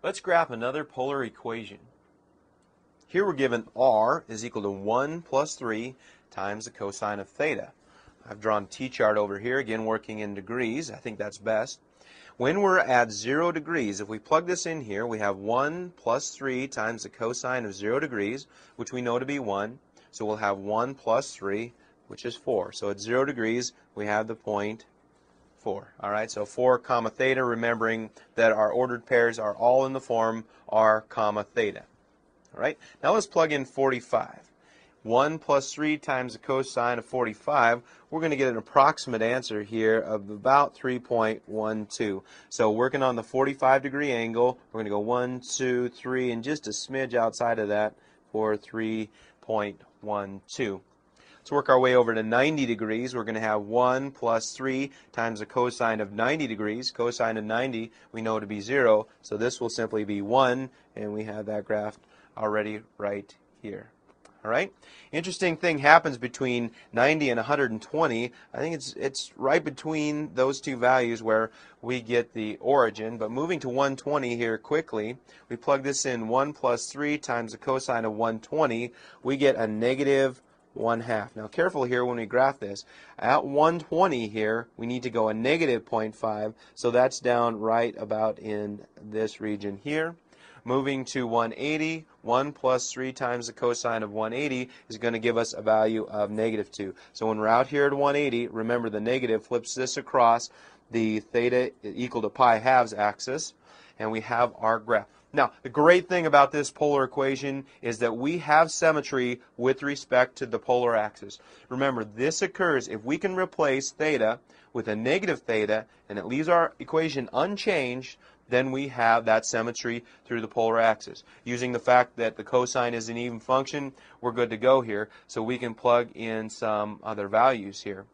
Let's graph another polar equation. Here we're given r is equal to 1 plus 3 times the cosine of theta. I've drawn a t-chart over here, again working in degrees. I think that's best. When we're at 0 degrees, if we plug this in here, we have 1 plus 3 times the cosine of 0 degrees, which we know to be 1. So we'll have 1 plus 3, which is 4. So at 0 degrees, we have the point 4. All right, so 4 comma theta, remembering that our ordered pairs are all in the form r comma theta. All right, now let's plug in 45. 1 plus 3 times the cosine of 45, we're going to get an approximate answer here of about 3.12. So working on the 45-degree angle, we're going to go 1, 2, 3, and just a smidge outside of that for 3.12. Let's work our way over to 90 degrees. We're going to have 1 plus 3 times the cosine of 90 degrees. Cosine of 90 we know to be 0, so this will simply be 1, and we have that graph already right here. All right. Interesting thing happens between 90 and 120. I think it's right between those two values where we get the origin. But moving to 120 here quickly, we plug this in 1 plus 3 times the cosine of 120. We get a negative 1/2. Now careful here when we graph this. At 120 here, we need to go a negative 0.5. So that's down right about in this region here. Moving to 180, 1 plus 3 times the cosine of 180 is going to give us a value of negative 2. So when we're out here at 180, remember the negative flips this across the theta equal to pi halves axis, and we have our graph. Now, the great thing about this polar equation is that we have symmetry with respect to the polar axis. Remember, this occurs if we can replace theta with a negative theta, and it leaves our equation unchanged, then we have that symmetry through the polar axis. Using the fact that the cosine is an even function, we're good to go here, so we can plug in some other values here.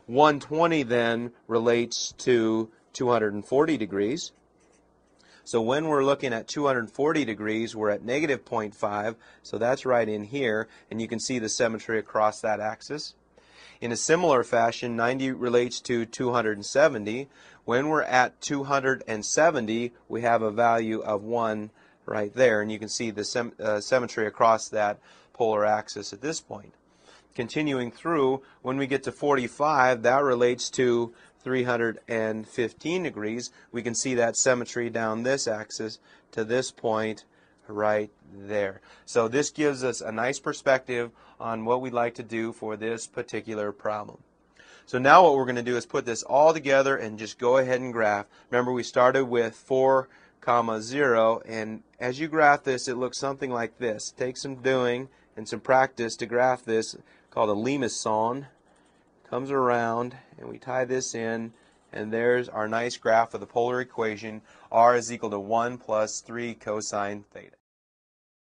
120 then relates to 240 degrees. So when we're looking at 240 degrees, we're at negative 0.5, so that's right in here, and you can see the symmetry across that axis. In a similar fashion, 90 relates to 270. When we're at 270, we have a value of 1 right there, and you can see the symmetry across that polar axis at this point. Continuing through, when we get to 45, that relates to 315 degrees. We can see that symmetry down this axis to this point right there. So this gives us a nice perspective on what we'd like to do for this particular problem. So now what we're going to do is put this all together and just go ahead and graph. Remember, we started with 4, 0, and as you graph this, it looks something like this. Take some doing and some practice to graph this, called a limacon. Comes around, and we tie this in, and there's our nice graph of the polar equation. R is equal to 1 plus 3 cosine theta.